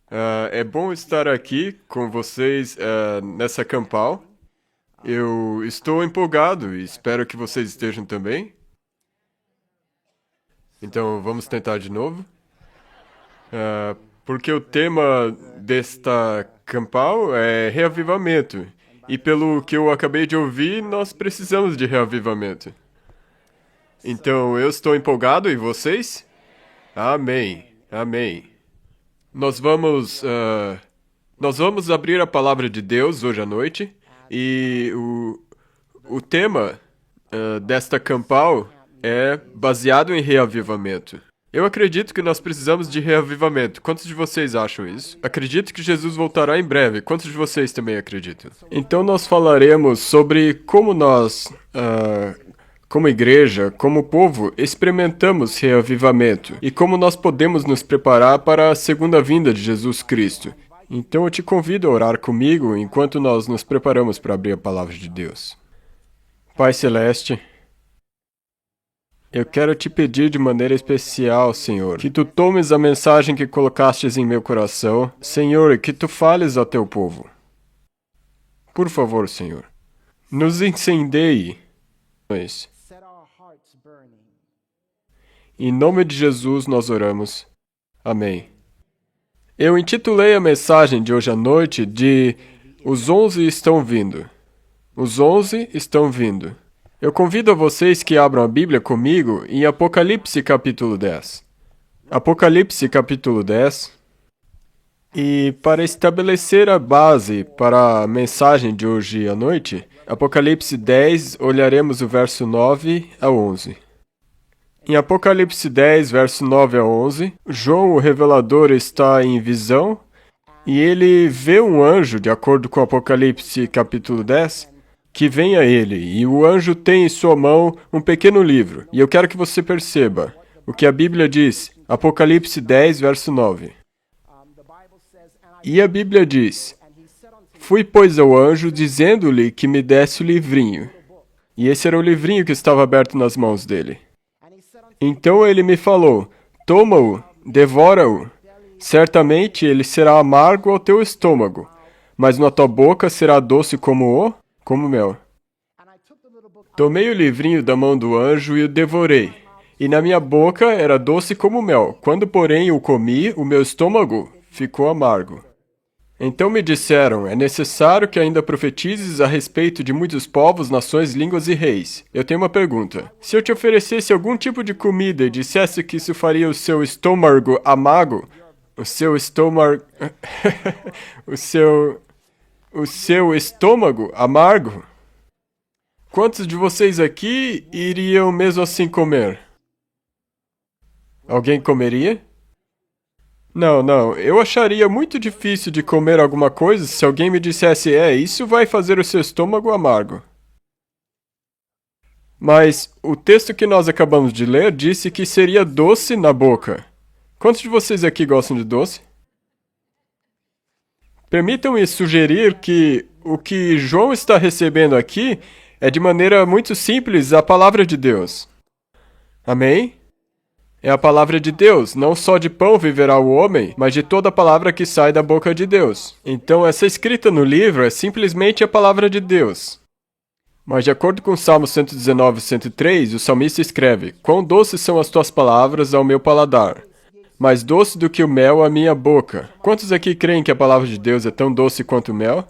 É bom estar aqui com vocês nessa campal. Eu estou empolgado e espero que vocês estejam também. Então vamos tentar de novo. Porque o tema desta campal é reavivamento. E pelo que eu acabei de ouvir, nós precisamos de reavivamento. Então eu estou empolgado e vocês? Amém. Amém. Nós vamos, nós vamos abrir a palavra de Deus hoje à noite e o tema desta campal é baseado em reavivamento. Eu acredito que nós precisamos de reavivamento. Quantos de vocês acham isso? Acredito que Jesus voltará em breve. Quantos de vocês também acreditam? Então nós falaremos sobre como nós, como igreja, como povo, experimentamos reavivamento e como nós podemos nos preparar para a segunda vinda de Jesus Cristo. Então eu te convido a orar comigo enquanto nós nos preparamos para abrir a palavra de Deus. Pai Celeste, eu quero te pedir de maneira especial, Senhor, que tu tomes a mensagem que colocastes em meu coração, Senhor, e que tu fales ao teu povo. Por favor, Senhor, nos incendeie. Em nome de Jesus nós oramos. Amém. Eu intitulei a mensagem de hoje à noite de Os 11 estão vindo. Os 11 estão vindo. Eu convido a vocês que abram a Bíblia comigo em Apocalipse capítulo 10. Apocalipse capítulo 10. E para estabelecer a base para a mensagem de hoje à noite, Apocalipse 10, olharemos o verso 9 a 11. Em Apocalipse 10, verso 9 a 11, João, o revelador, está em visão e ele vê um anjo, de acordo com Apocalipse capítulo 10, que vem a ele, e o anjo tem em sua mão um pequeno livro. E eu quero que você perceba o que a Bíblia diz, Apocalipse 10, verso 9. E a Bíblia diz: Fui, pois, ao anjo, dizendo-lhe que me desse o livrinho. E esse era o livrinho que estava aberto nas mãos dele. Então ele me falou: Toma-o, devora-o. Certamente ele será amargo ao teu estômago, mas na tua boca será doce como mel. Tomei o livrinho da mão do anjo e o devorei. E na minha boca era doce como mel. Quando, porém, o comi, o meu estômago ficou amargo. Então me disseram: é necessário que ainda profetizes a respeito de muitos povos, nações, línguas e reis. Eu tenho uma pergunta. Se eu te oferecesse algum tipo de comida e dissesse que isso faria o seu estômago amargo, o seu estômago... o seu estômago amargo, quantos de vocês aqui iriam mesmo assim comer? Alguém comeria? Não. Eu acharia muito difícil de comer alguma coisa se alguém me dissesse: isso vai fazer o seu estômago amargo. Mas o texto que nós acabamos de ler disse que seria doce na boca. Quantos de vocês aqui gostam de doce? Permitam-me sugerir que o que João está recebendo aqui é de maneira muito simples a palavra de Deus. Amém? É a palavra de Deus. Não só de pão viverá o homem, mas de toda a palavra que sai da boca de Deus. Então, essa escrita no livro é simplesmente a palavra de Deus. Mas de acordo com Salmo 119, 103, o salmista escreve: Quão doces são as tuas palavras ao meu paladar, mais doce do que o mel à minha boca. Quantos aqui creem que a palavra de Deus é tão doce quanto o mel?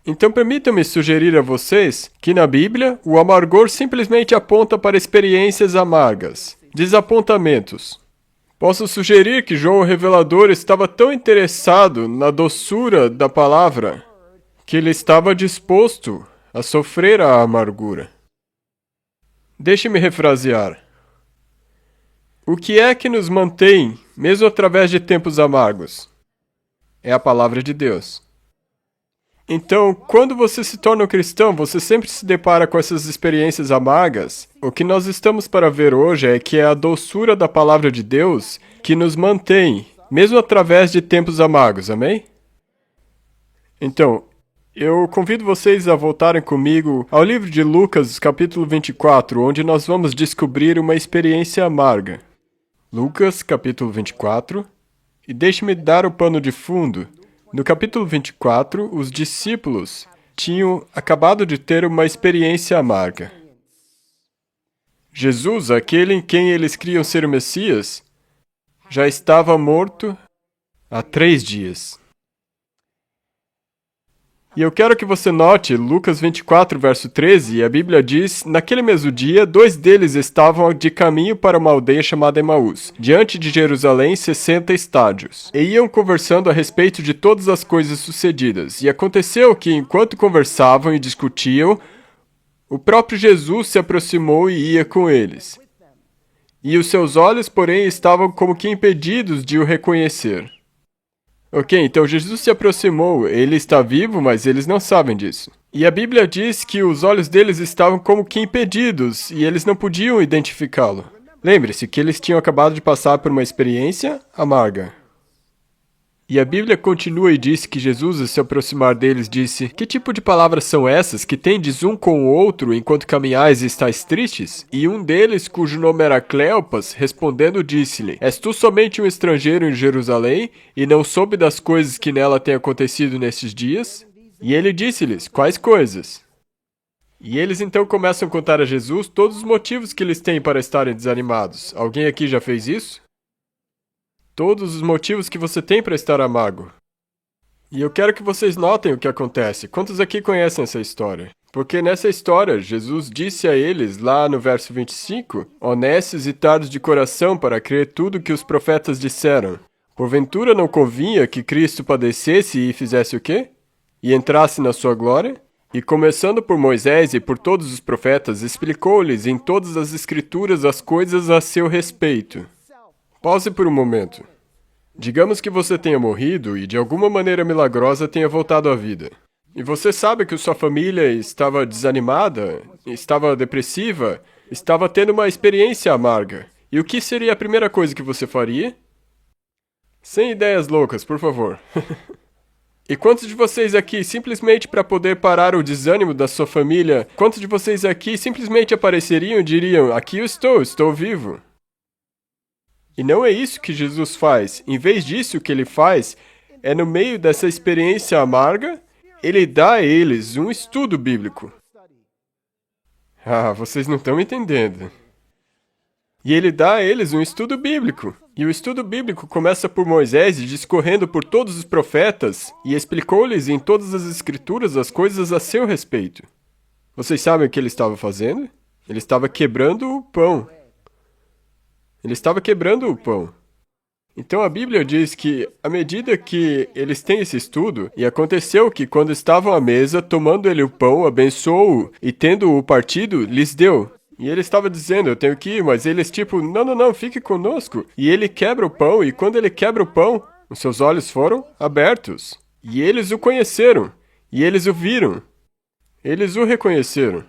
Então permitam-me sugerir a vocês que na Bíblia o amargor simplesmente aponta para experiências amargas, desapontamentos. Posso sugerir que João o Revelador estava tão interessado na doçura da palavra que ele estava disposto a sofrer a amargura. Deixe-me refrasear. O que é que nos mantém, mesmo através de tempos amargos? É a palavra de Deus. Então, quando você se torna um cristão, você sempre se depara com essas experiências amargas. O que nós estamos para ver hoje é que é a doçura da palavra de Deus que nos mantém, mesmo através de tempos amargos, amém? Então, eu convido vocês a voltarem comigo ao livro de Lucas, capítulo 24, onde nós vamos descobrir uma experiência amarga. Lucas, capítulo 24. E deixe-me dar o pano de fundo. No capítulo 24, os discípulos tinham acabado de ter uma experiência amarga. Jesus, aquele em quem eles criam ser o Messias, já estava morto há 3 dias. E eu quero que você note Lucas 24, verso 13, e a Bíblia diz, naquele mesmo dia, 2 deles estavam de caminho para uma aldeia chamada Emaús, diante de Jerusalém, 60 estádios, e iam conversando a respeito de todas as coisas sucedidas. E aconteceu que, enquanto conversavam e discutiam, o próprio Jesus se aproximou e ia com eles. E os seus olhos, porém, estavam como que impedidos de o reconhecer. Ok, então Jesus se aproximou, ele está vivo, mas eles não sabem disso. E a Bíblia diz que os olhos deles estavam como que impedidos e eles não podiam identificá-lo. Lembre-se que eles tinham acabado de passar por uma experiência amarga. E a Bíblia continua e diz que Jesus, ao se aproximar deles, disse: Que tipo de palavras são essas que tendes um com o outro enquanto caminhais e estáis tristes? E um deles, cujo nome era Cleopas, respondendo, disse-lhe: És tu somente um estrangeiro em Jerusalém e não soube das coisas que nela têm acontecido nestes dias? E ele disse-lhes: Quais coisas? E eles então começam a contar a Jesus todos os motivos que eles têm para estarem desanimados. Alguém aqui já fez isso? Todos os motivos que você tem para estar amargo. E eu quero que vocês notem o que acontece. Quantos aqui conhecem essa história? Porque nessa história, Jesus disse a eles, lá no verso 25, honestos e tardos de coração para crer tudo que os profetas disseram. Porventura não convinha que Cristo padecesse e fizesse o quê? E entrasse na sua glória? E começando por Moisés e por todos os profetas, explicou-lhes em todas as escrituras as coisas a seu respeito. Pause por um momento. Digamos que você tenha morrido e de alguma maneira milagrosa tenha voltado à vida. E você sabe que sua família estava desanimada, estava depressiva, estava tendo uma experiência amarga. E o que seria a primeira coisa que você faria? Sem ideias loucas, por favor. E quantos de vocês aqui, simplesmente para poder parar o desânimo da sua família, quantos de vocês aqui simplesmente apareceriam e diriam: Aqui eu estou vivo? E não é isso que Jesus faz. Em vez disso, o que ele faz é, no meio dessa experiência amarga, ele dá a eles um estudo bíblico. Ah, vocês não estão entendendo. E ele dá a eles um estudo bíblico. E o estudo bíblico começa por Moisés, discorrendo por todos os profetas, e explicou-lhes em todas as escrituras as coisas a seu respeito. Vocês sabem o que ele estava fazendo? Ele estava quebrando o pão. Ele estava quebrando o pão. Então a Bíblia diz que, à medida que eles têm esse estudo, e aconteceu que, quando estavam à mesa, tomando ele o pão, abençoou-o, e tendo-o partido, lhes deu. E ele estava dizendo: Eu tenho que ir, mas eles tipo: Não, fique conosco. E ele quebra o pão, e quando ele quebra o pão, os seus olhos foram abertos. E eles o conheceram, e eles o viram. Eles o reconheceram.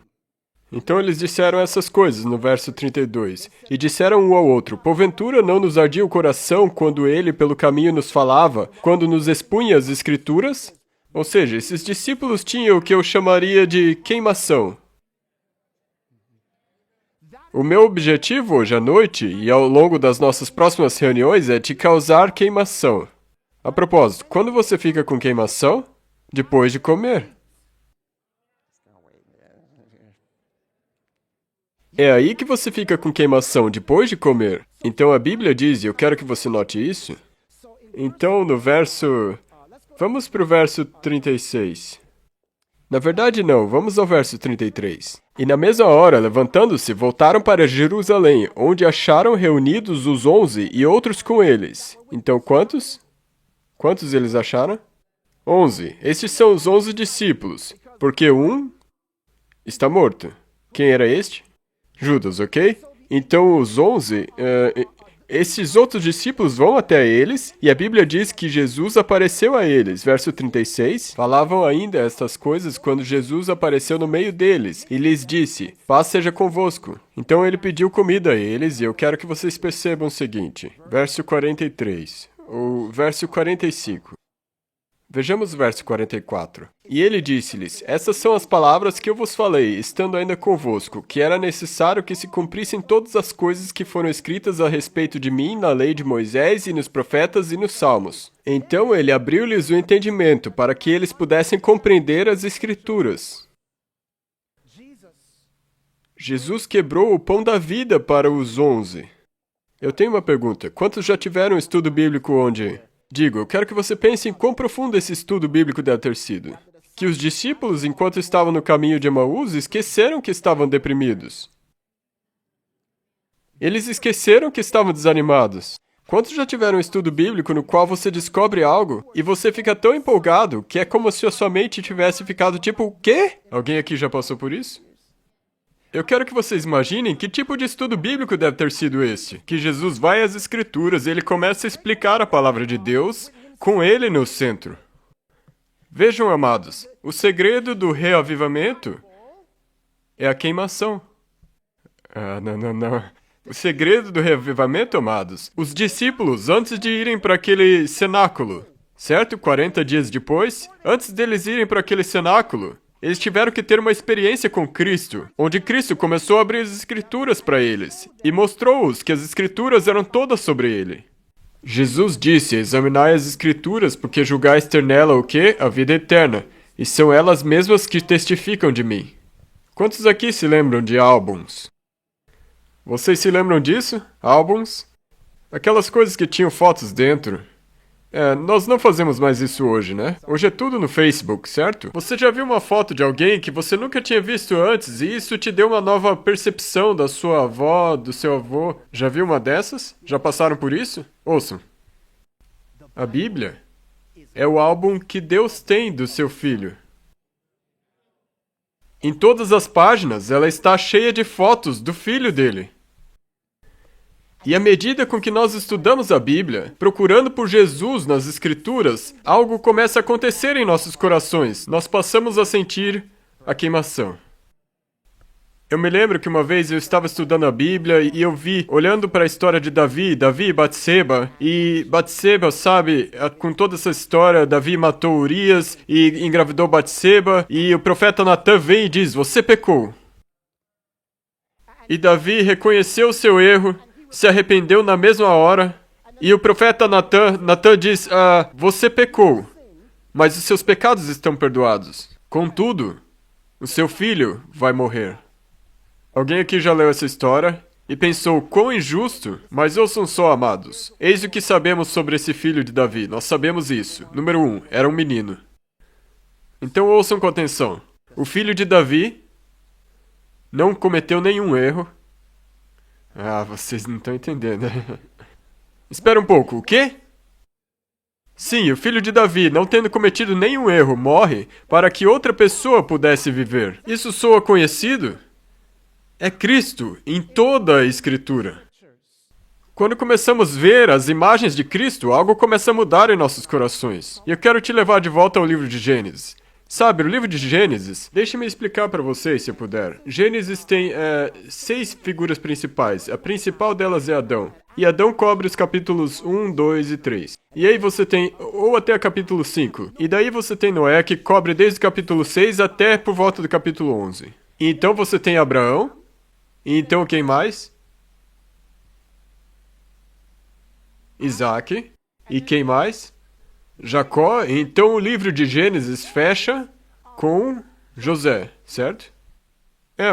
Então eles disseram essas coisas, no verso 32. E disseram um ao outro: Porventura não nos ardia o coração quando ele pelo caminho nos falava, quando nos expunha as escrituras? Ou seja, esses discípulos tinham o que eu chamaria de queimação. O meu objetivo hoje à noite e ao longo das nossas próximas reuniões é te causar queimação. A propósito, quando você fica com queimação? Depois de comer. É aí que você fica com queimação, depois de comer. Então a Bíblia diz, e eu quero que você note isso. Então no verso... Vamos para o verso 36. Na verdade não, vamos ao verso 33. E na mesma hora, levantando-se, voltaram para Jerusalém, onde acharam reunidos os 11 e outros com eles. Então quantos? Quantos eles acharam? 11. Estes são os 11 discípulos, porque um está morto. Quem era este? Judas, ok? Então os 11, esses outros discípulos vão até eles, e a Bíblia diz que Jesus apareceu a eles. Verso 36, falavam ainda estas coisas quando Jesus apareceu no meio deles, e lhes disse: Paz seja convosco. Então ele pediu comida a eles, e eu quero que vocês percebam o seguinte. Verso 43, ou verso 45. Vejamos o verso 44. E ele disse-lhes: Essas são as palavras que eu vos falei, estando ainda convosco, que era necessário que se cumprissem todas as coisas que foram escritas a respeito de mim na lei de Moisés e nos profetas e nos salmos. Então ele abriu-lhes o entendimento, para que eles pudessem compreender as Escrituras. Jesus quebrou o pão da vida para os 11. Eu tenho uma pergunta. Quantos já tiveram um estudo bíblico onde... Digo, eu quero que você pense em quão profundo esse estudo bíblico deve ter sido. Que os discípulos, enquanto estavam no caminho de Emaús, esqueceram que estavam deprimidos. Eles esqueceram que estavam desanimados. Quantos já tiveram um estudo bíblico no qual você descobre algo e você fica tão empolgado que é como se a sua mente tivesse ficado tipo, o quê? Alguém aqui já passou por isso? Eu quero que vocês imaginem que tipo de estudo bíblico deve ter sido esse. Que Jesus vai às Escrituras e ele começa a explicar a palavra de Deus com ele no centro. Vejam, amados, o segredo do reavivamento é a queimação. Não. O segredo do reavivamento, amados, os discípulos, antes de irem para aquele cenáculo, certo? 40 dias depois, antes deles irem para aquele cenáculo, eles tiveram que ter uma experiência com Cristo, onde Cristo começou a abrir as Escrituras para eles e mostrou-os que as Escrituras eram todas sobre ele. Jesus disse: Examinai as Escrituras, porque julgais ter nela o quê? A vida eterna, e são elas mesmas que testificam de mim. Quantos aqui se lembram de álbuns? Vocês se lembram disso? Álbuns? Aquelas coisas que tinham fotos dentro. Nós não fazemos mais isso hoje, né? Hoje é tudo no Facebook, certo? Você já viu uma foto de alguém que você nunca tinha visto antes e isso te deu uma nova percepção da sua avó, do seu avô? Já viu uma dessas? Já passaram por isso? Ouçam. A Bíblia é o álbum que Deus tem do seu filho. Em todas as páginas, ela está cheia de fotos do filho dele. E à medida com que nós estudamos a Bíblia, procurando por Jesus nas Escrituras, algo começa a acontecer em nossos corações. Nós passamos a sentir a queimação. Eu me lembro que uma vez eu estava estudando a Bíblia e eu vi, olhando para a história de Davi e Batseba, e Batseba, sabe, com toda essa história, Davi matou Urias e engravidou Batseba, e o profeta Natan vem e diz: Você pecou. E Davi reconheceu o seu erro, se arrependeu na mesma hora, e o profeta Natan diz: Você pecou, mas os seus pecados estão perdoados. Contudo, o seu filho vai morrer. Alguém aqui já leu essa história e pensou: quão injusto? Mas ouçam só, amados. Eis o que sabemos sobre esse filho de Davi. Nós sabemos isso. Número 1, era um menino. Então ouçam com atenção. O filho de Davi não cometeu nenhum erro. Vocês não estão entendendo. Espera um pouco, o quê? Sim, o filho de Davi, não tendo cometido nenhum erro, morre para que outra pessoa pudesse viver. Isso soa conhecido? É Cristo em toda a Escritura. Quando começamos a ver as imagens de Cristo, algo começa a mudar em nossos corações. E eu quero te levar de volta ao livro de Gênesis. Sabe, o livro de Gênesis, deixe-me explicar para vocês, se eu puder. Gênesis tem 6 figuras principais. A principal delas é Adão. E Adão cobre os capítulos 1, 2 e 3. E aí você tem, ou até o capítulo 5. E daí você tem Noé, que cobre desde o capítulo 6 até por volta do capítulo 11. E então você tem Abraão. E então quem mais? Isaac. E quem mais? Jacó. Então o livro de Gênesis fecha com José, certo?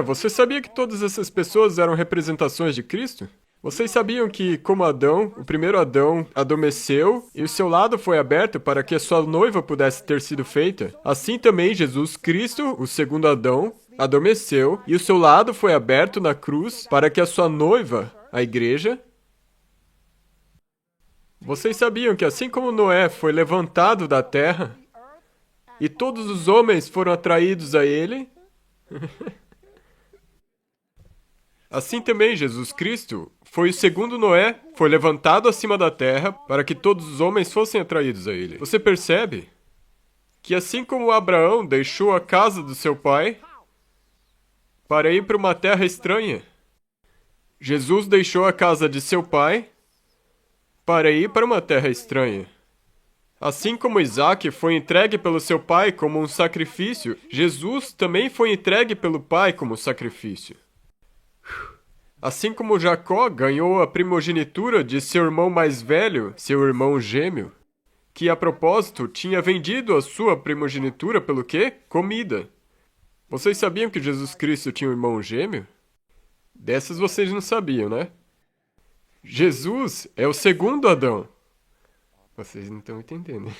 Você sabia que todas essas pessoas eram representações de Cristo? Vocês sabiam que, como Adão, o primeiro Adão adormeceu e o seu lado foi aberto para que a sua noiva pudesse ter sido feita? Assim também Jesus Cristo, o segundo Adão, adormeceu e o seu lado foi aberto na cruz para que a sua noiva, a igreja... Vocês sabiam que assim como Noé foi levantado da terra e todos os homens foram atraídos a ele, assim também Jesus Cristo foi o segundo Noé, foi levantado acima da terra para que todos os homens fossem atraídos a ele. Você percebe que assim como Abraão deixou a casa do seu pai para ir para uma terra estranha, Jesus deixou a casa de seu pai para ir para uma terra estranha. Assim como Isaac foi entregue pelo seu pai como um sacrifício, Jesus também foi entregue pelo pai como sacrifício. Assim como Jacó ganhou a primogenitura de seu irmão mais velho, seu irmão gêmeo, que a propósito tinha vendido a sua primogenitura pelo quê? Comida. Vocês sabiam que Jesus Cristo tinha um irmão gêmeo? Dessas vocês não sabiam, né? Jesus é o segundo Adão. Vocês não estão entendendo.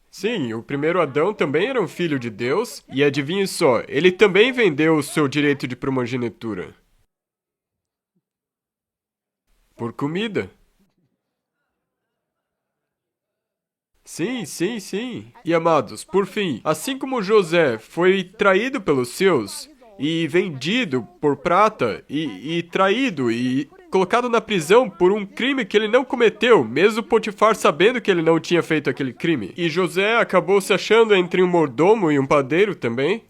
Sim, o primeiro Adão também era um filho de Deus, e adivinhe só, ele também vendeu o seu direito de primogenitura. Por comida. Sim, sim, sim. E amados, por fim, assim como José foi traído pelos seus, e vendido por prata, e traído, e colocado na prisão por um crime que ele não cometeu, mesmo Potifar sabendo que ele não tinha feito aquele crime. E José acabou se achando entre um mordomo e um padeiro também.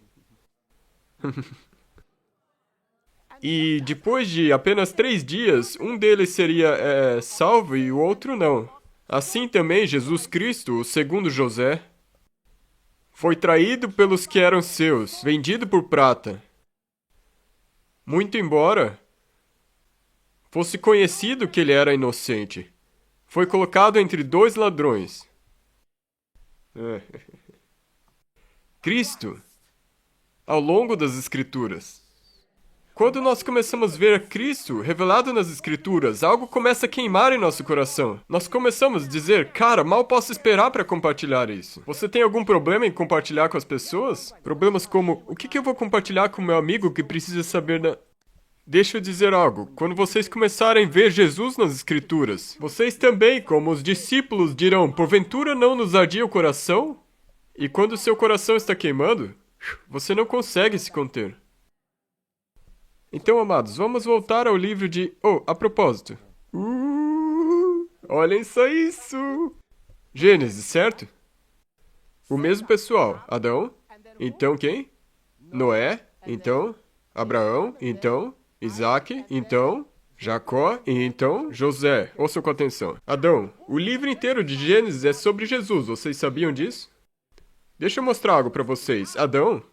E depois de apenas 3 dias, um deles seria salvo e o outro não. Assim também Jesus Cristo, o segundo José, foi traído pelos que eram seus, vendido por prata. Muito embora fosse conhecido que ele era inocente, foi colocado entre 2 ladrões. Cristo, ao longo das Escrituras. Quando nós começamos a ver Cristo revelado nas Escrituras, algo começa a queimar em nosso coração. Nós começamos a dizer, cara, mal posso esperar para compartilhar isso. Você tem algum problema em compartilhar com as pessoas? Problemas como, o que eu vou compartilhar com meu amigo que precisa saber da... Deixa eu dizer algo. Quando vocês começarem a ver Jesus nas Escrituras, vocês também, como os discípulos, dirão, porventura não nos ardia o coração? E quando seu coração está queimando, você não consegue se conter. Então, amados, vamos voltar ao livro de... Oh, a propósito. Olhem só isso! Gênesis, certo? O mesmo pessoal. Adão. Então quem? Noé. Então Abraão. Então Isaac. Então Jacó. E então José. Ouçam com atenção. Adão. O livro inteiro de Gênesis é sobre Jesus. Vocês sabiam disso? Deixa eu mostrar algo para vocês. Adão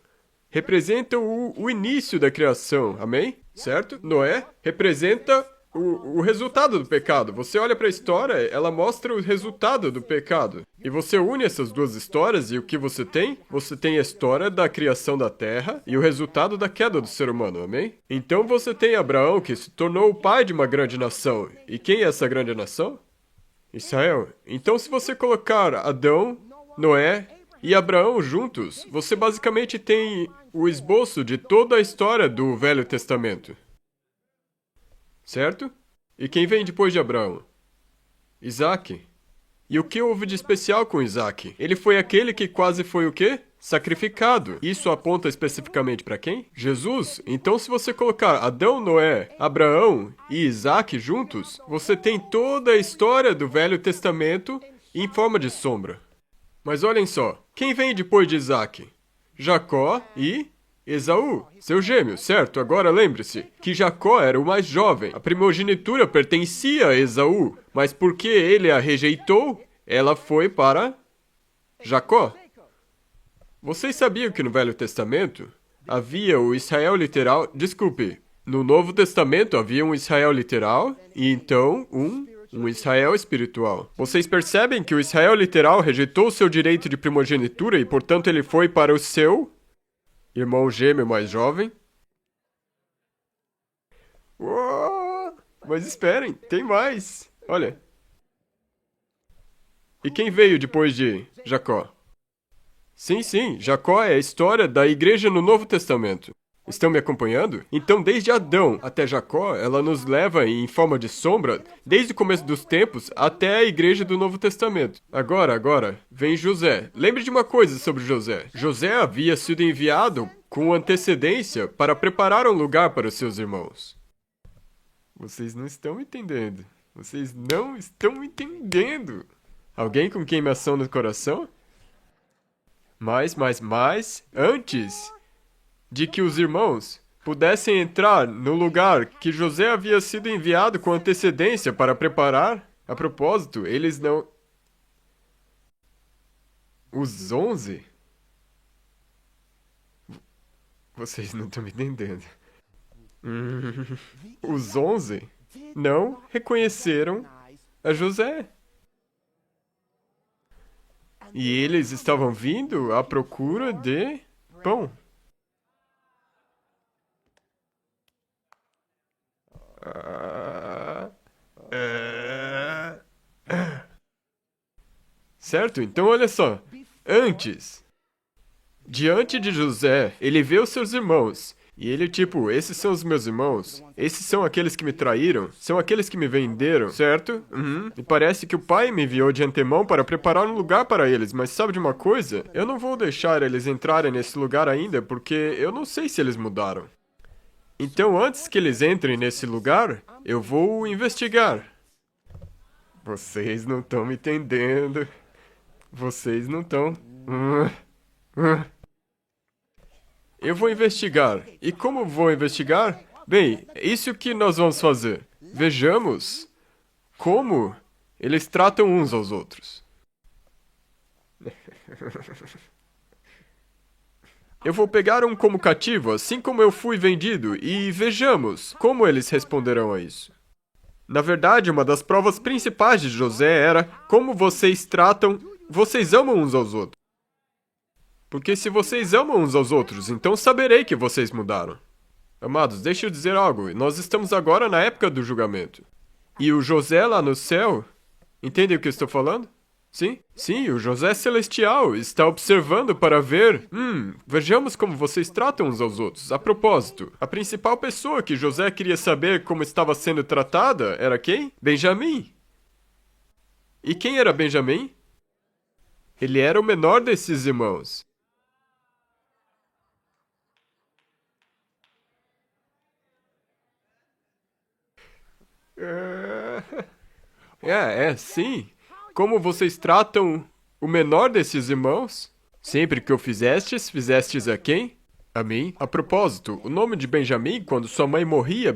representa o início da criação, amém? Certo? Noé representa o resultado do pecado. Você olha para a história, ela mostra o resultado do pecado. E você une essas duas histórias e o que você tem? Você tem a história da criação da terra e o resultado da queda do ser humano, amém? Então você tem Abraão, que se tornou o pai de uma grande nação. E quem é essa grande nação? Israel. Então se você colocar Adão, Noé e Abraão juntos, você basicamente tem o esboço de toda a história do Velho Testamento. Certo? E quem vem depois de Abraão? Isaac. E o que houve de especial com Isaac? Ele foi aquele que quase foi o quê? Sacrificado. Isso aponta especificamente para quem? Jesus. Então, se você colocar Adão, Noé, Abraão e Isaac juntos, você tem toda a história do Velho Testamento em forma de sombra. Mas olhem só, quem vem depois de Isaac? Jacó e Esaú, seu gêmeo, certo? Agora lembre-se que Jacó era o mais jovem. A primogenitura pertencia a Esaú, mas porque ele a rejeitou, ela foi para Jacó. Vocês sabiam que no Velho Testamento havia o Israel literal... Desculpe, no Novo Testamento havia um Israel literal e então um Israel espiritual. Vocês percebem que o Israel literal rejeitou seu direito de primogenitura e, portanto, ele foi para o seu irmão gêmeo mais jovem? Uou! Mas esperem, tem mais. Olha. E quem veio depois de Jacó? Sim, Jacó é a história da igreja no Novo Testamento. Estão me acompanhando? Então, desde Adão até Jacó, ela nos leva em forma de sombra, desde o começo dos tempos até a igreja do Novo Testamento. Agora, vem José. Lembre de uma coisa sobre José. José havia sido enviado com antecedência para preparar um lugar para os seus irmãos. Vocês não estão entendendo. Vocês não estão entendendo. Alguém com queimação no coração? Mas, antes de que os irmãos pudessem entrar no lugar que José havia sido enviado com antecedência para preparar, a propósito, eles não... Os 11? Vocês não estão me entendendo. Os 11 não reconheceram a José. E eles estavam vindo à procura de pão. Certo? Então, olha só. Antes, diante de José, ele vê os seus irmãos. E ele, tipo, esses são os meus irmãos. Esses são aqueles que me traíram. São aqueles que me venderam, certo? E parece que o pai me enviou de antemão para preparar um lugar para eles. Mas sabe de uma coisa? Eu não vou deixar eles entrarem nesse lugar ainda, porque eu não sei se eles mudaram. Então, antes que eles entrem nesse lugar, eu vou investigar. Vocês não estão me entendendo. Vocês não estão. Eu vou investigar. E como vou investigar? Bem, é isso que nós vamos fazer. Vejamos como eles tratam uns aos outros. Eu vou pegar um como cativo, assim como eu fui vendido, e vejamos como eles responderão a isso. Na verdade, uma das provas principais de José era como vocês tratam, vocês amam uns aos outros. Porque se vocês amam uns aos outros, então saberei que vocês mudaram. Amados, deixa eu dizer algo. Nós estamos agora na época do julgamento. E o José lá no céu, entendem o que eu estou falando? Sim? Sim, o José Celestial está observando para ver. Vejamos como vocês tratam uns aos outros. A propósito, a principal pessoa que José queria saber como estava sendo tratada era quem? Benjamim. E quem era Benjamim? Ele era o menor desses irmãos. Sim. Como vocês tratam o menor desses irmãos? Sempre que o fizestes, fizestes a quem? A mim. A propósito, o nome de Benjamim, quando sua mãe morria,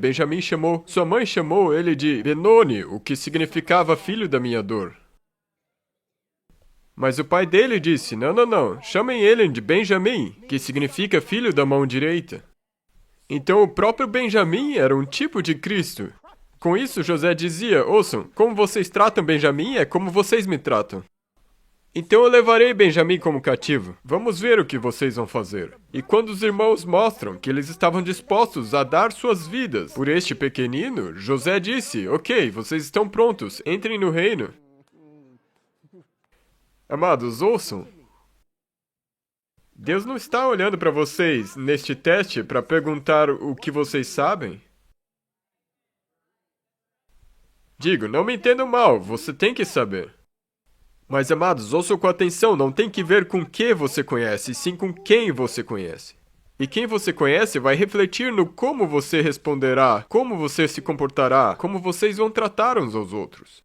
sua mãe chamou ele de Benoni, o que significava filho da minha dor. Mas o pai dele disse, não, chamem ele de Benjamim, que significa filho da mão direita. Então o próprio Benjamim era um tipo de Cristo. Com isso, José dizia, ouçam, como vocês tratam Benjamim é como vocês me tratam. Então eu levarei Benjamim como cativo. Vamos ver o que vocês vão fazer. E quando os irmãos mostram que eles estavam dispostos a dar suas vidas por este pequenino, José disse, ok, vocês estão prontos, entrem no reino. Amados, ouçam. Deus não está olhando para vocês neste teste para perguntar o que vocês sabem. Digo, não me entendam mal, você tem que saber. Mas, amados, ouçam com atenção, não tem que ver com o que você conhece, sim com quem você conhece. E quem você conhece vai refletir no como você responderá, como você se comportará, como vocês vão tratar uns aos outros.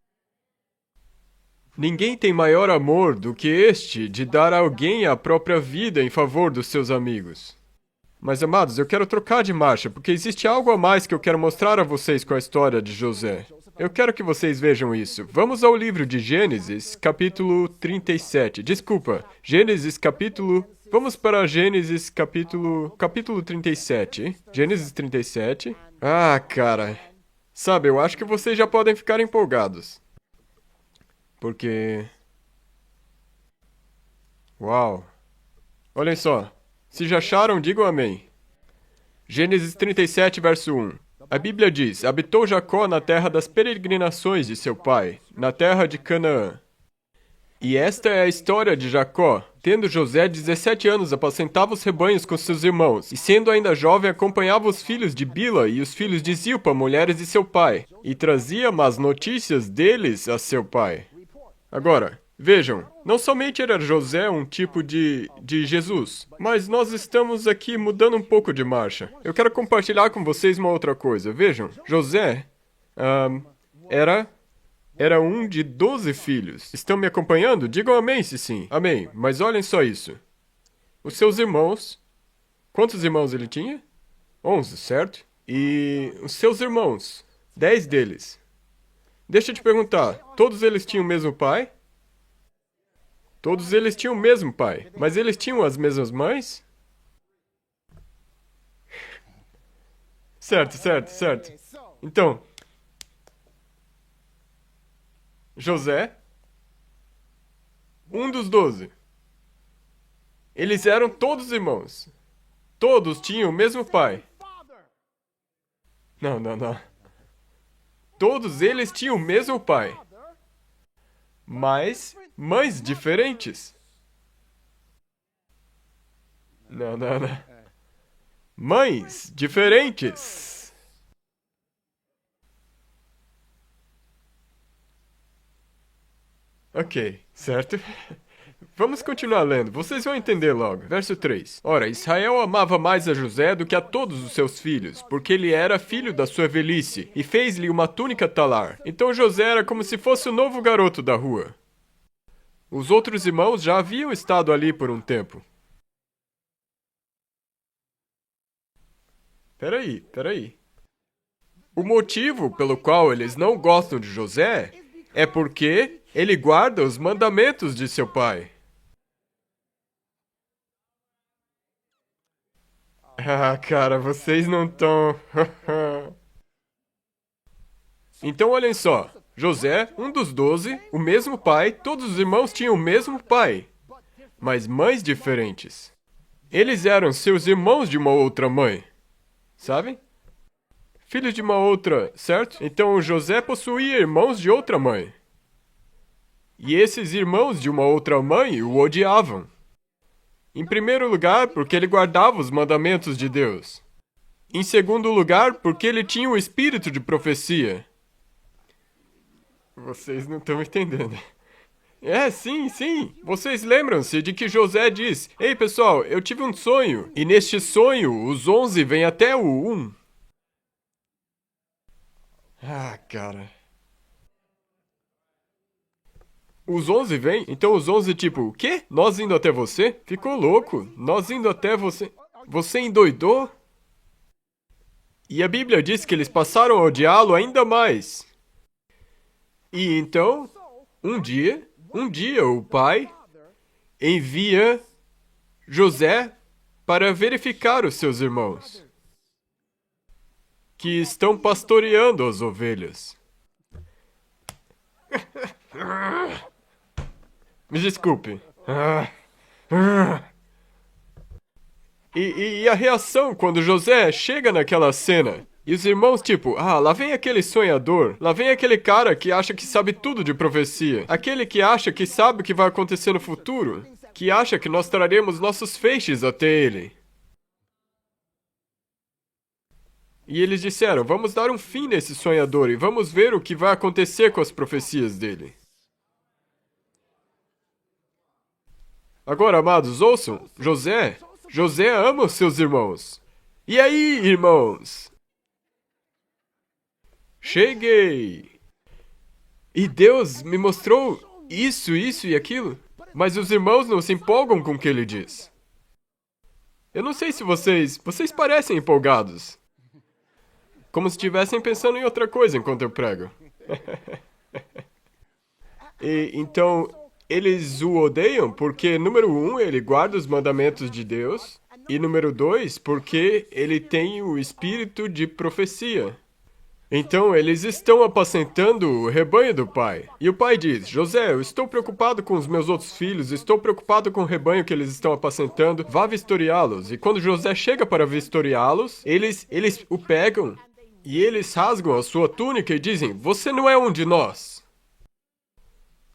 Ninguém tem maior amor do que este de dar a alguém a própria vida em favor dos seus amigos. Mas, amados, eu quero trocar de marcha, porque existe algo a mais que eu quero mostrar a vocês com a história de José. Eu quero que vocês vejam isso. Vamos ao livro de Gênesis, capítulo 37. Desculpa, Gênesis, capítulo... Vamos para Gênesis, capítulo 37. Gênesis 37. Ah, cara. Sabe, eu acho que vocês já podem ficar empolgados. Porque... Uau. Olhem só. Se já acharam, digam amém. Gênesis 37, verso 1. A Bíblia diz, habitou Jacó na terra das peregrinações de seu pai, na terra de Canaã. E esta é a história de Jacó. Tendo José 17 anos, apacentava os rebanhos com seus irmãos, e sendo ainda jovem, acompanhava os filhos de Bila e os filhos de Zilpa, mulheres de seu pai, e trazia más notícias deles a seu pai. Agora, vejam, não somente era José um tipo de Jesus, mas nós estamos aqui mudando um pouco de marcha. Eu quero compartilhar com vocês uma outra coisa. Vejam, José era um de 12 filhos. Estão me acompanhando? Digam amém se sim. Amém. Mas olhem só isso. Os seus irmãos... Quantos irmãos ele tinha? 11, certo? E os seus irmãos, 10 deles. Deixa eu te perguntar, todos eles tinham o mesmo pai? Todos eles tinham o mesmo pai, mas eles tinham as mesmas mães? Certo, certo, certo. Então, José, um dos 12. Eles eram todos irmãos. Todos tinham o mesmo pai. Não, não, não. Todos eles tinham o mesmo pai, mas mães diferentes. Não, não, não. Mães diferentes. Ok, certo? Vamos continuar lendo, vocês vão entender logo. Verso 3. Ora, Israel amava mais a José do que a todos os seus filhos, porque ele era filho da sua velhice, e fez-lhe uma túnica talar. Então José era como se fosse o novo garoto da rua. Os outros irmãos já haviam estado ali por um tempo. Peraí. O motivo pelo qual eles não gostam de José é porque ele guarda os mandamentos de seu pai. Ah, cara, vocês não estão. Então, olhem só. José, um dos 12, o mesmo pai, todos os irmãos tinham o mesmo pai, mas mães diferentes. Eles eram seus irmãos de uma outra mãe, sabem? Filhos de uma outra, certo? Então José possuía irmãos de outra mãe. E esses irmãos de uma outra mãe o odiavam. Em primeiro lugar, porque ele guardava os mandamentos de Deus. Em segundo lugar, porque ele tinha o espírito de profecia. Vocês não estão entendendo. Sim. Vocês lembram-se de que José diz: Ei, pessoal, eu tive um sonho. E neste sonho, os 11 vêm até o 1. Ah, cara. Os 11 vêm? Então os 11 tipo, o quê? Nós indo até você? Ficou louco. Nós indo até você. Você endoidou? E a Bíblia diz que eles passaram a odiá-lo ainda mais. E então, um dia o pai envia José para verificar os seus irmãos, que estão pastoreando as ovelhas. Me desculpe. E a reação quando José chega naquela cena? E os irmãos, tipo, lá vem aquele sonhador, lá vem aquele cara que acha que sabe tudo de profecia, aquele que acha que sabe o que vai acontecer no futuro, que acha que nós traremos nossos feixes até ele. E eles disseram, vamos dar um fim nesse sonhador e vamos ver o que vai acontecer com as profecias dele. Agora, amados, ouçam, José ama os seus irmãos. E aí, irmãos? Cheguei! E Deus me mostrou isso e aquilo, mas os irmãos não se empolgam com o que ele diz. Eu não sei se vocês parecem empolgados. Como se estivessem pensando em outra coisa enquanto eu prego. E então, eles o odeiam porque, número 1, ele guarda os mandamentos de Deus, e número 2, porque ele tem o espírito de profecia. Então, eles estão apacentando o rebanho do pai. E o pai diz, José, eu estou preocupado com os meus outros filhos, estou preocupado com o rebanho que eles estão apacentando, vá vistoriá-los. E quando José chega para vistoriá-los, eles o pegam e eles rasgam a sua túnica e dizem, você não é um de nós.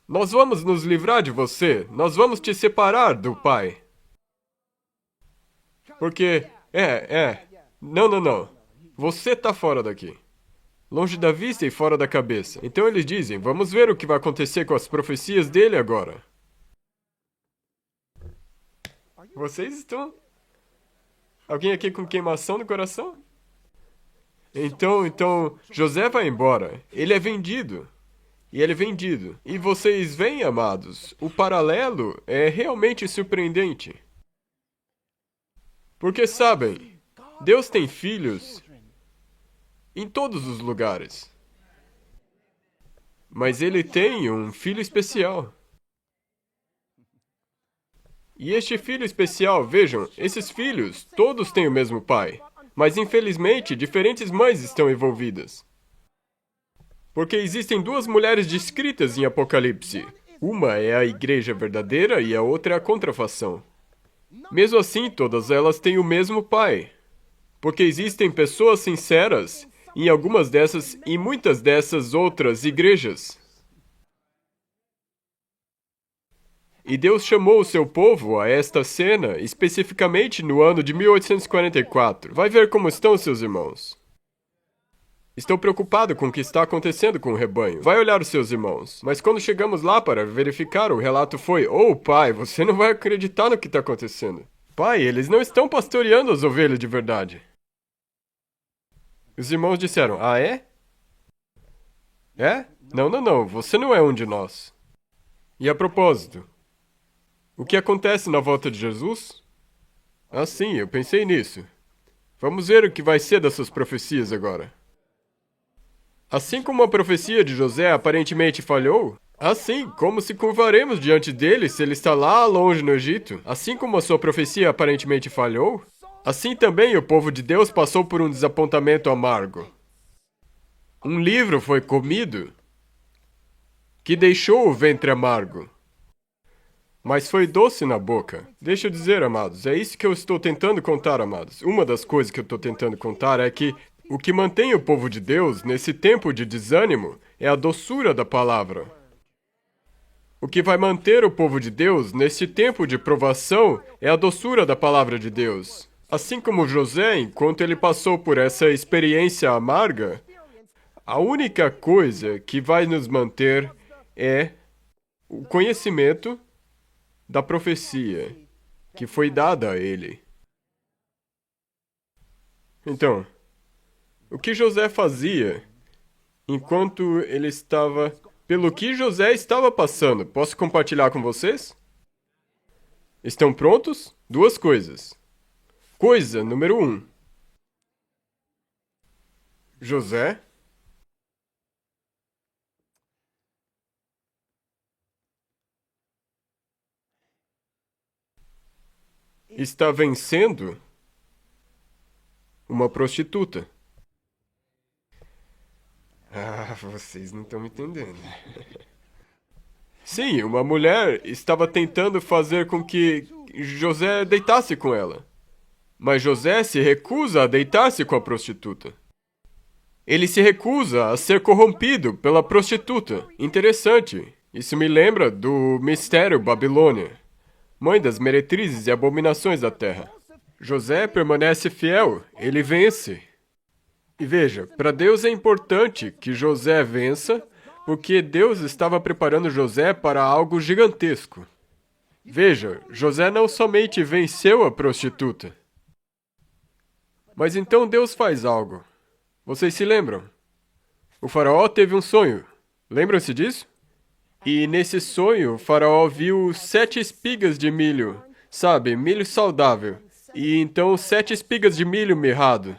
Nós vamos nos livrar de você, nós vamos te separar do pai. Porque, não, você está fora daqui. Longe da vista e fora da cabeça. Então eles dizem, vamos ver o que vai acontecer com as profecias dele agora. Vocês estão... Alguém aqui com queimação no coração? Então, José vai embora. Ele é vendido. E ele é vendido. E vocês veem, amados, o paralelo é realmente surpreendente. Porque sabem, Deus tem filhos em todos os lugares. Mas ele tem um filho especial. E este filho especial, vejam, esses filhos, todos têm o mesmo pai. Mas, infelizmente, diferentes mães estão envolvidas. Porque existem duas mulheres descritas em Apocalipse. Uma é a igreja verdadeira e a outra é a contrafação. Mesmo assim, todas elas têm o mesmo pai. Porque existem pessoas sinceras em algumas dessas e muitas dessas outras igrejas. E Deus chamou o seu povo a esta cena especificamente no ano de 1844. Vai ver como estão seus irmãos. Estou preocupado com o que está acontecendo com o rebanho. Vai olhar os seus irmãos. Mas quando chegamos lá para verificar, o relato foi: "Oh, pai, você não vai acreditar no que está acontecendo. Pai, eles não estão pastoreando as ovelhas de verdade." Os irmãos disseram: "Ah, é? É? Não, não, não, você não é um de nós." E a propósito, o que acontece na volta de Jesus? Ah, sim, eu pensei nisso. Vamos ver o que vai ser dessas profecias agora. Assim como a profecia de José aparentemente falhou, assim como se curvaremos diante dele se ele está lá longe no Egito, assim como a sua profecia aparentemente falhou, assim também o povo de Deus passou por um desapontamento amargo. Um livro foi comido que deixou o ventre amargo, mas foi doce na boca. Deixa eu dizer, amados, é isso que eu estou tentando contar, amados. Uma das coisas que eu estou tentando contar é que o que mantém o povo de Deus nesse tempo de desânimo é a doçura da palavra. O que vai manter o povo de Deus nesse tempo de provação é a doçura da palavra de Deus. Assim como José, enquanto ele passou por essa experiência amarga, a única coisa que vai nos manter é o conhecimento da profecia que foi dada a ele. Então, o que José fazia enquanto ele estava... Pelo que José estava passando, posso compartilhar com vocês? Estão prontos? Duas coisas. Coisa número 1. José está vencendo uma prostituta. Ah, vocês não estão me entendendo. Sim, uma mulher estava tentando fazer com que José deitasse com ela. Mas José se recusa a deitar-se com a prostituta. Ele se recusa a ser corrompido pela prostituta. Interessante. Isso me lembra do mistério Babilônia, mãe das meretrizes e abominações da terra. José permanece fiel, ele vence. E veja, para Deus é importante que José vença, porque Deus estava preparando José para algo gigantesco. Veja, José não somente venceu a prostituta, mas então Deus faz algo. Vocês se lembram? O faraó teve um sonho. Lembram-se disso? E nesse sonho, o faraó viu 7 espigas de milho, sabe, milho saudável. E então 7 espigas de milho mirrado.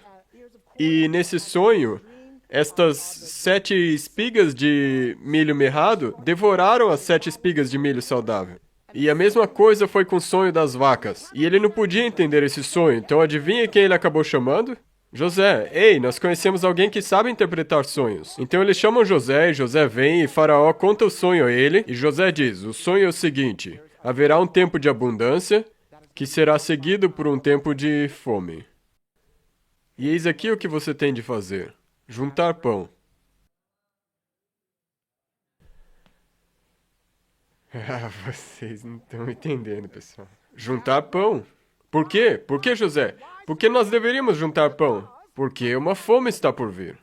E nesse sonho, estas 7 espigas de milho mirrado devoraram as 7 espigas de milho saudável. E a mesma coisa foi com o sonho das vacas. E ele não podia entender esse sonho, então adivinha quem ele acabou chamando? José. Ei, nós conhecemos alguém que sabe interpretar sonhos. Então eles chamam José, e José vem, e Faraó conta o sonho a ele, e José diz: o sonho é o seguinte: haverá um tempo de abundância, que será seguido por um tempo de fome. E eis aqui o que você tem de fazer: juntar pão. Ah, vocês não estão entendendo, pessoal. Juntar pão. Por quê? Por que, José? Por que nós deveríamos juntar pão? Porque uma fome está por vir.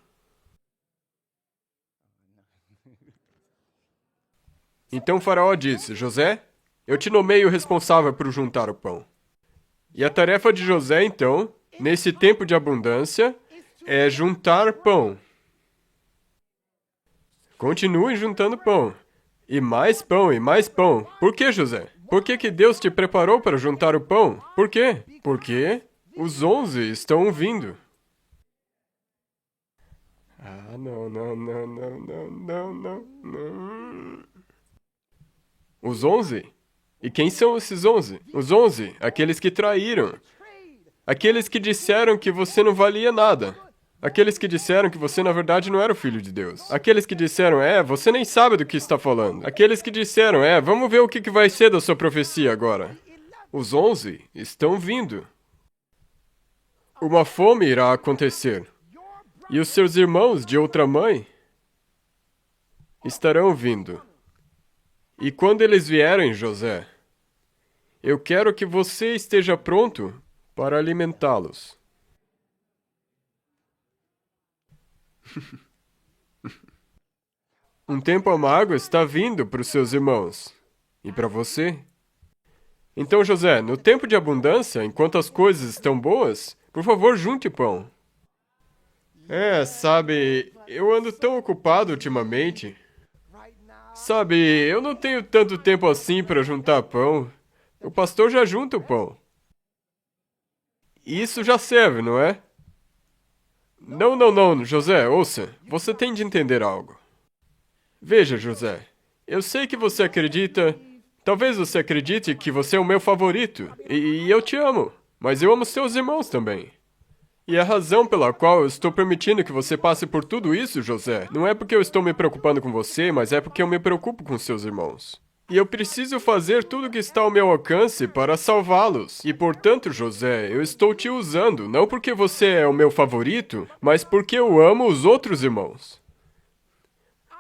Então Faraó disse: José, eu te nomeio responsável por juntar o pão. E a tarefa de José, então, nesse tempo de abundância, é juntar pão. Continue juntando pão. E mais pão, e mais pão. Por que, José? Por que Deus te preparou para juntar o pão? Por quê? Porque os 11 estão vindo. Ah, não, não, não, não, não, não, não, não. Os 11 E quem são esses 11? Os 11, aqueles que traíram. Aqueles que disseram que você não valia nada. Aqueles que disseram que você, na verdade, não era o Filho de Deus. Aqueles que disseram, você nem sabe do que está falando. Aqueles que disseram, vamos ver o que vai ser da sua profecia agora. Os 11 estão vindo. Uma fome irá acontecer. E os seus irmãos de outra mãe estarão vindo. E quando eles vierem, José, eu quero que você esteja pronto para alimentá-los. Um tempo amargo está vindo para os seus irmãos. E para você? Então, José, no tempo de abundância, enquanto as coisas estão boas, por favor, junte pão. Sabe, eu ando tão ocupado ultimamente. Sabe, eu não tenho tanto tempo assim para juntar pão. O pastor já junta o pão. Isso já serve, não é? Não, José, ouça, você tem de entender algo. Veja, José, eu sei que você acredita... Talvez você acredite que você é o meu favorito, e eu te amo, mas eu amo seus irmãos também. E a razão pela qual eu estou permitindo que você passe por tudo isso, José, não é porque eu estou me preocupando com você, mas é porque eu me preocupo com seus irmãos. E eu preciso fazer tudo o que está ao meu alcance para salvá-los. E, portanto, José, eu estou te usando, não porque você é o meu favorito, mas porque eu amo os outros irmãos.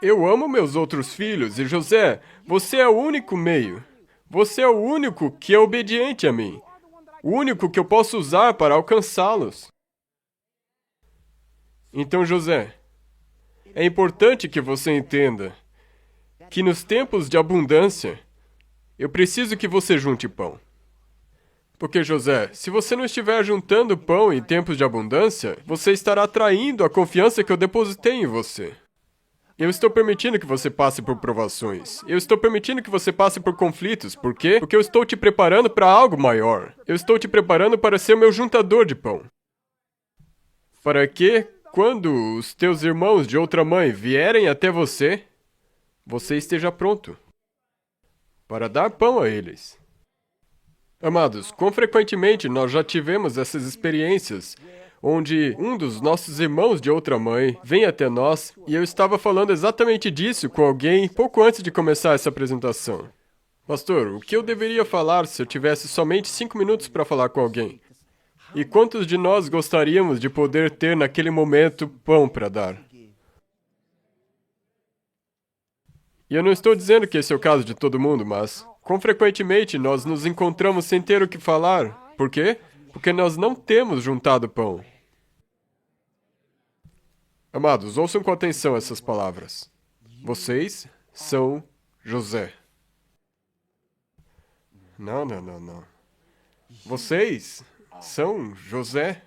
Eu amo meus outros filhos, e José, você é o único meio. Você é o único que é obediente a mim. O único que eu posso usar para alcançá-los. Então, José, é importante que você entenda que nos tempos de abundância, eu preciso que você junte pão. Porque, José, se você não estiver juntando pão em tempos de abundância, você estará traindo a confiança que eu depositei em você. Eu estou permitindo que você passe por provações. Eu estou permitindo que você passe por conflitos. Por quê? Porque eu estou te preparando para algo maior. Eu estou te preparando para ser o meu juntador de pão. Para que, quando os teus irmãos de outra mãe vierem até você, você esteja pronto para dar pão a eles. Amados, quão frequentemente nós já tivemos essas experiências onde um dos nossos irmãos de outra mãe vem até nós, e eu estava falando exatamente disso com alguém pouco antes de começar essa apresentação. Pastor, o que eu deveria falar se eu tivesse somente 5 minutos para falar com alguém? E quantos de nós gostaríamos de poder ter naquele momento pão para dar? E eu não estou dizendo que esse é o caso de todo mundo, mas quão frequentemente nós nos encontramos sem ter o que falar. Por quê? Porque nós não temos juntado pão. Amados, ouçam com atenção essas palavras. Vocês são José. Não. Vocês são José.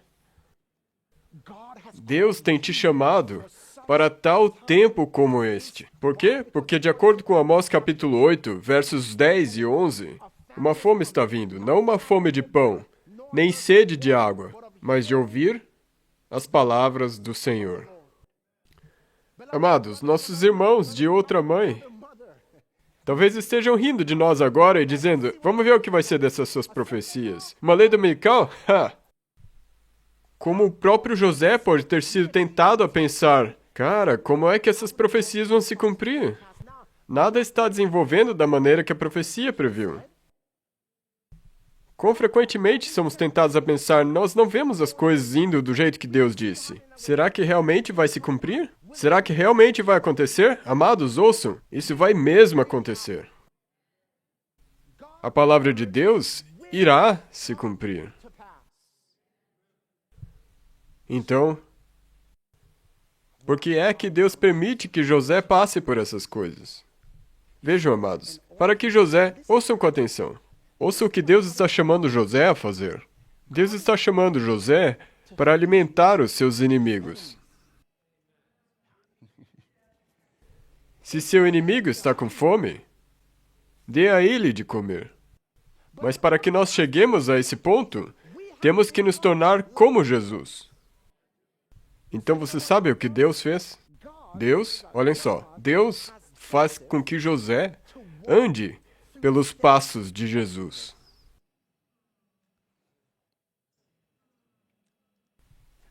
Deus tem te chamado para tal tempo como este. Por quê? Porque de acordo com Amós capítulo 8, versos 10 e 11, uma fome está vindo, não uma fome de pão, nem sede de água, mas de ouvir as palavras do Senhor. Amados, nossos irmãos de outra mãe talvez estejam rindo de nós agora e dizendo, vamos ver o que vai ser dessas suas profecias. Uma lei dominical? Como o próprio José pode ter sido tentado a pensar, cara, como é que essas profecias vão se cumprir? Nada está desenvolvendo da maneira que a profecia previu. Quão frequentemente somos tentados a pensar, nós não vemos as coisas indo do jeito que Deus disse. Será que realmente vai se cumprir? Será que realmente vai acontecer? Amados, ouçam, isso vai mesmo acontecer. A palavra de Deus irá se cumprir. Então, por que é que Deus permite que José passe por essas coisas? Vejam, amados, para que José, ouçam com atenção. Ouça o que Deus está chamando José a fazer. Deus está chamando José para alimentar os seus inimigos. Se seu inimigo está com fome, dê a ele de comer. Mas para que nós cheguemos a esse ponto, temos que nos tornar como Jesus. Então você sabe o que Deus fez? Deus, olhem só, Deus faz com que José ande pelos passos de Jesus.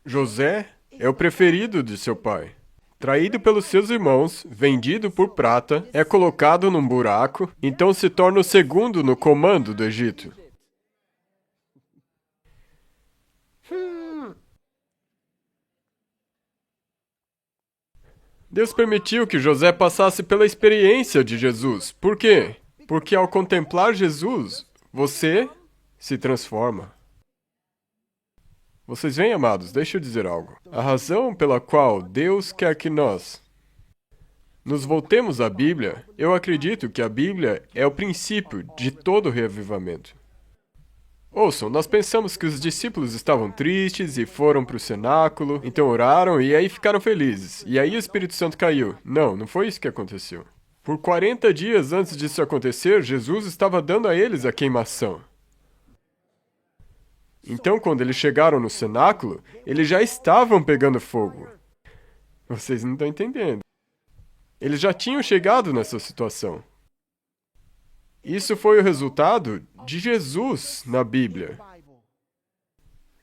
José é o preferido de seu pai. Traído pelos seus irmãos, vendido por prata, é colocado num buraco, então se torna o segundo no comando do Egito. Deus permitiu que José passasse pela experiência de Jesus. Por quê? Porque ao contemplar Jesus, você se transforma. Vocês veem, amados, deixa eu dizer algo. A razão pela qual Deus quer que nós nos voltemos à Bíblia, eu acredito que a Bíblia é o princípio de todo reavivamento. Ouçam, nós pensamos que os discípulos estavam tristes e foram para o cenáculo, então oraram e aí ficaram felizes. E aí o Espírito Santo caiu. Não, não foi isso que aconteceu. Por 40 dias antes disso acontecer, Jesus estava dando a eles a queimação. Então, quando eles chegaram no cenáculo, eles já estavam pegando fogo. Vocês não estão entendendo. Eles já tinham chegado nessa situação. Isso foi o resultado de Jesus na Bíblia.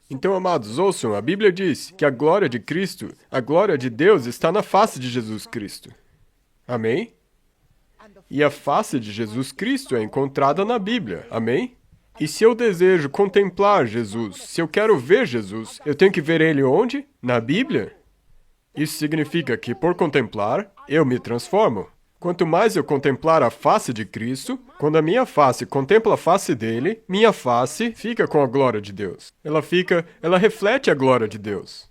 Então, amados, ouçam, a Bíblia diz que a glória de Cristo, a glória de Deus está na face de Jesus Cristo. Amém? E a face de Jesus Cristo é encontrada na Bíblia. Amém? E se eu desejo contemplar Jesus, se eu quero ver Jesus, eu tenho que ver Ele onde? Na Bíblia? Isso significa que, por contemplar, eu me transformo. Quanto mais eu contemplar a face de Cristo, quando a minha face contempla a face dele, minha face fica com a glória de Deus. Ela reflete a glória de Deus.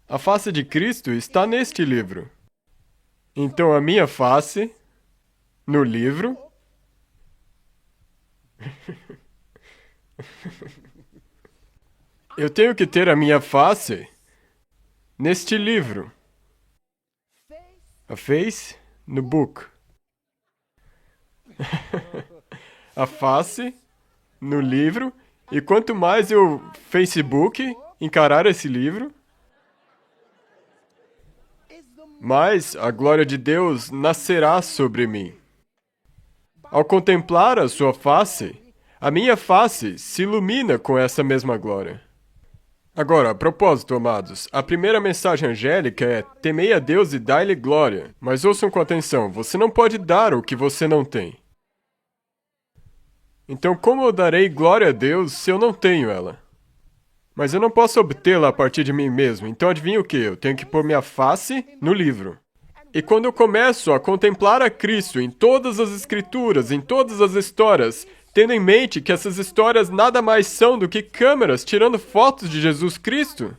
A face de Cristo está neste livro. Então a minha face, no livro, eu tenho que ter a minha face neste livro. A face no book. A face no livro. E quanto mais eu Facebook encarar esse livro, mais a glória de Deus nascerá sobre mim. Ao contemplar a sua face, a minha face se ilumina com essa mesma glória. Agora, a propósito, amados, a primeira mensagem angélica é: temei a Deus e dai-lhe glória. Mas ouçam com atenção, você não pode dar o que você não tem. Então, como eu darei glória a Deus se eu não tenho ela? Mas eu não posso obtê-la a partir de mim mesmo, então adivinha o que? Eu tenho que pôr minha face no livro. E quando eu começo a contemplar a Cristo em todas as Escrituras, em todas as histórias, tendo em mente que essas histórias nada mais são do que câmeras tirando fotos de Jesus Cristo,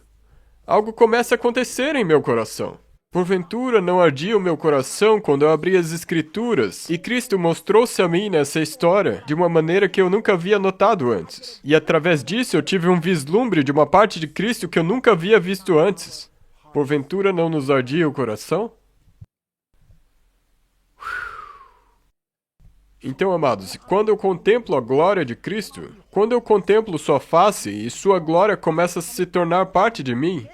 algo começa a acontecer em meu coração. Porventura não ardia o meu coração quando eu abri as Escrituras, e Cristo mostrou-se a mim nessa história de uma maneira que eu nunca havia notado antes. E através disso eu tive um vislumbre de uma parte de Cristo que eu nunca havia visto antes. Porventura não nos ardia o coração? Então, amados, quando eu contemplo a glória de Cristo, quando eu contemplo sua face e sua glória começa a se tornar parte de mim,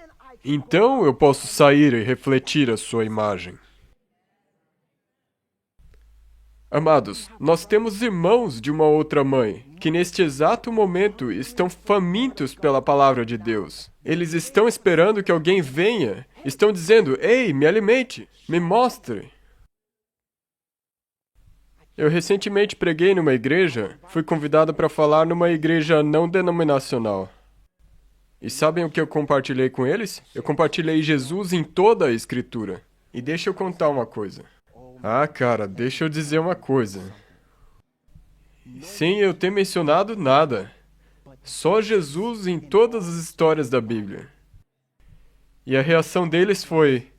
então eu posso sair e refletir a sua imagem. Amados, nós temos irmãos de uma outra mãe, que neste exato momento estão famintos pela palavra de Deus. Eles estão esperando que alguém venha, estão dizendo: ei, me alimente, me mostre. Eu recentemente preguei numa igreja, fui convidado para falar numa igreja não denominacional. E sabem o que eu compartilhei com eles? Eu compartilhei Jesus em toda a Escritura. E deixa eu contar uma coisa. Ah, cara, deixa eu dizer uma coisa. Sem eu ter mencionado nada. Só Jesus em todas as histórias da Bíblia. E a reação deles foi: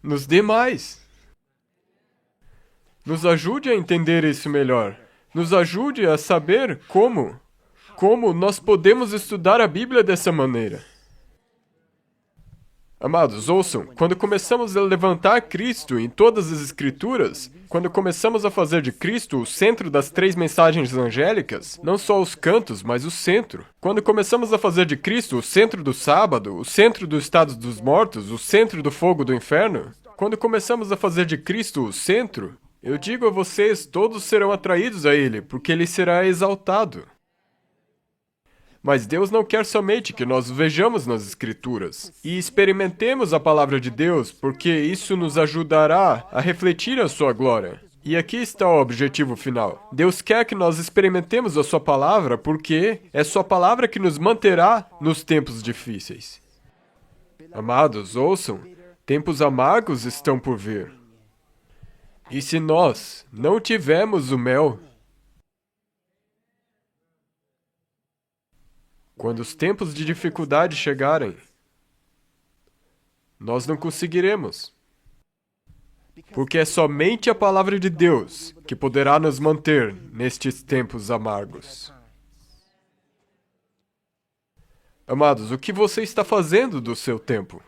nos dê mais. Nos ajude a entender isso melhor. Nos ajude a saber como nós podemos estudar a Bíblia dessa maneira. Amados, ouçam, quando começamos a levantar Cristo em todas as Escrituras, quando começamos a fazer de Cristo o centro das 3 mensagens angélicas, não só os cantos, mas o centro. Quando começamos a fazer de Cristo o centro do sábado, o centro do estado dos mortos, o centro do fogo do inferno, quando começamos a fazer de Cristo o centro, Eu digo a vocês, todos serão atraídos a ele, porque ele será exaltado. Mas Deus não quer somente que nós vejamos nas Escrituras e experimentemos a palavra de Deus, porque isso nos ajudará a refletir a sua glória. E aqui está o objetivo final. Deus quer que nós experimentemos a sua palavra, porque é sua palavra que nos manterá nos tempos difíceis. Amados, ouçam, tempos amargos estão por vir. E se nós não tivermos o mel, quando os tempos de dificuldade chegarem, nós não conseguiremos. Porque é somente a palavra de Deus que poderá nos manter nestes tempos amargos. Amados, o que você está fazendo do seu tempo?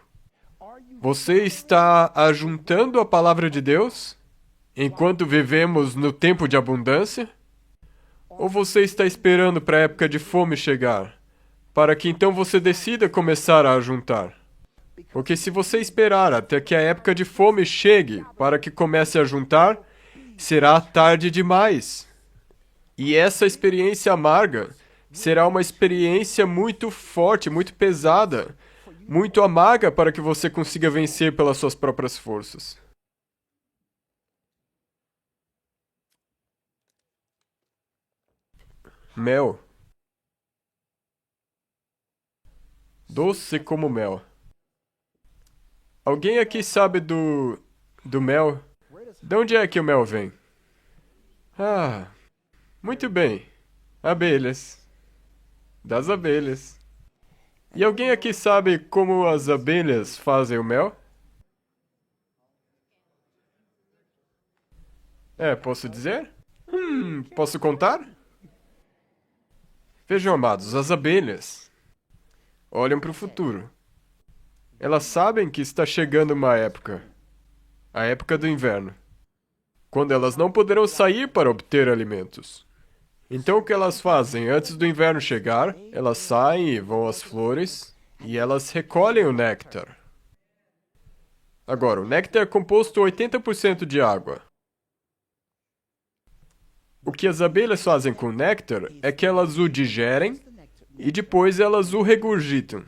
Você está ajuntando a palavra de Deus enquanto vivemos no tempo de abundância? Ou você está esperando para a época de fome chegar, para que então você decida começar a ajuntar? Porque se você esperar até que a época de fome chegue para que comece a juntar, será tarde demais. E essa experiência amarga será uma experiência muito forte, muito pesada, muito amarga para que você consiga vencer pelas suas próprias forças. Mel. Doce como mel. Alguém aqui sabe do mel? De onde é que o mel vem? Ah, muito bem. Abelhas. Das abelhas. E alguém aqui sabe como as abelhas fazem o mel? Posso dizer? Posso contar? Vejam, amados, as abelhas olham para o futuro. Elas sabem que está chegando uma época, a época do inverno, quando elas não poderão sair para obter alimentos. Então o que elas fazem? Antes do inverno chegar, elas saem e vão às flores e elas recolhem o néctar. Agora, o néctar é composto 80% de água. O que as abelhas fazem com o néctar é que elas o digerem e depois elas o regurgitam.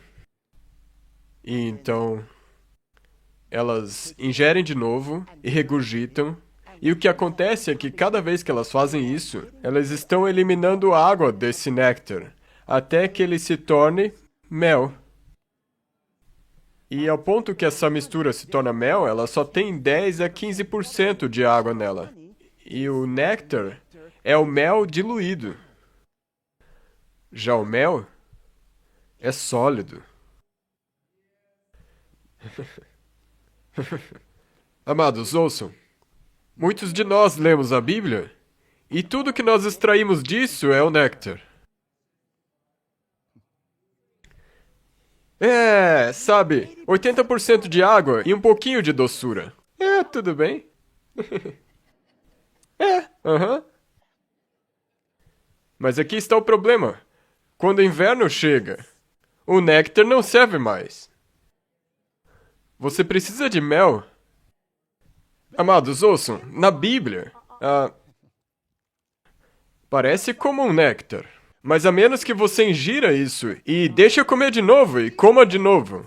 E então, elas ingerem de novo e regurgitam. E o que acontece é que cada vez que elas fazem isso, elas estão eliminando água desse néctar, até que ele se torne mel. E ao ponto que essa mistura se torna mel, ela só tem 10 a 15% de água nela. E o néctar é o mel diluído. Já o mel é sólido. Amados, ouçam. Muitos de nós lemos a Bíblia e tudo que nós extraímos disso é o néctar. Sabe, 80% de água e um pouquinho de doçura. Tudo bem. Aham. Mas aqui está o problema. Quando o inverno chega, o néctar não serve mais. Você precisa de mel. Amados, ouçam, na Bíblia, parece como um néctar. Mas a menos que você ingira isso e deixe eu comer de novo e coma de novo.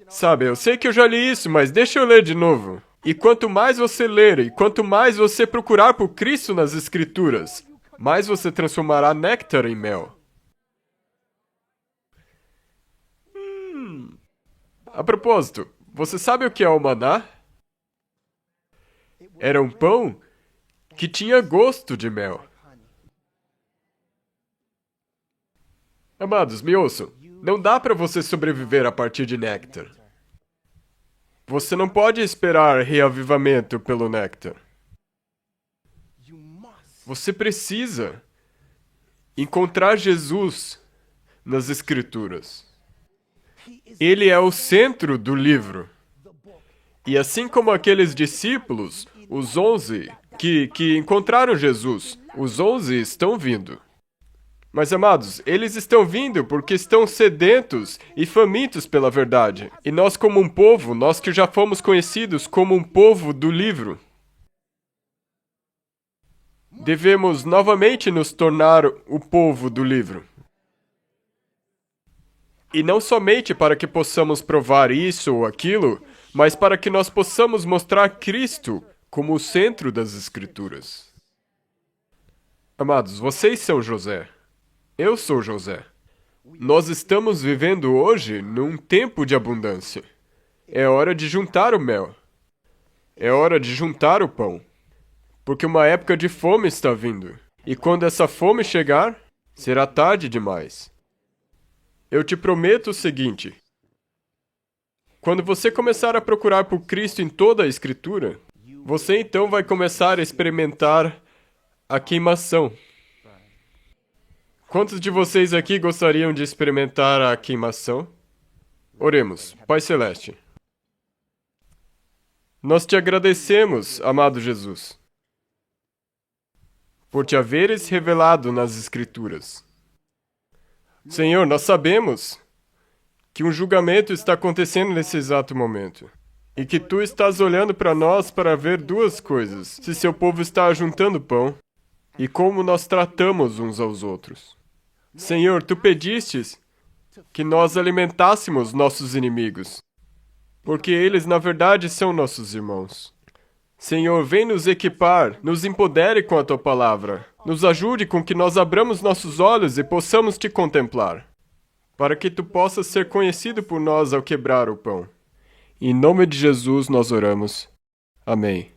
Sabe, eu sei que eu já li isso, mas deixa eu ler de novo. E quanto mais você ler e quanto mais você procurar por Cristo nas Escrituras, mais você transformará néctar em mel. A propósito, você sabe o que é o maná? Era um pão que tinha gosto de mel. Amados, me ouçam. Não dá para você sobreviver a partir de néctar. Você não pode esperar reavivamento pelo néctar. Você precisa encontrar Jesus nas Escrituras. Ele é o centro do livro. E assim como aqueles discípulos, os 11 que encontraram Jesus, os 11 estão vindo. Mas, amados, eles estão vindo porque estão sedentos e famintos pela verdade. E nós, como um povo, nós que já fomos conhecidos como um povo do livro, devemos novamente nos tornar o povo do livro. E não somente para que possamos provar isso ou aquilo, mas para que nós possamos mostrar Cristo como o centro das Escrituras. Amados, vocês são José. Eu sou José. Nós estamos vivendo hoje num tempo de abundância. É hora de juntar o mel. É hora de juntar o pão. Porque uma época de fome está vindo. E quando essa fome chegar, será tarde demais. Eu te prometo o seguinte: quando você começar a procurar por Cristo em toda a Escritura, você então vai começar a experimentar a queimação. Quantos de vocês aqui gostariam de experimentar a queimação? Oremos. Pai Celeste, nós te agradecemos, amado Jesus, por te haveres revelado nas Escrituras. Senhor, nós sabemos que um julgamento está acontecendo nesse exato momento. E que tu estás olhando para nós para ver duas coisas: se seu povo está ajuntando pão e como nós tratamos uns aos outros. Senhor, tu pedistes que nós alimentássemos nossos inimigos, porque eles, na verdade, são nossos irmãos. Senhor, vem nos equipar, nos empodere com a tua palavra, nos ajude com que nós abramos nossos olhos e possamos te contemplar, para que tu possas ser conhecido por nós ao quebrar o pão. Em nome de Jesus nós oramos. Amém.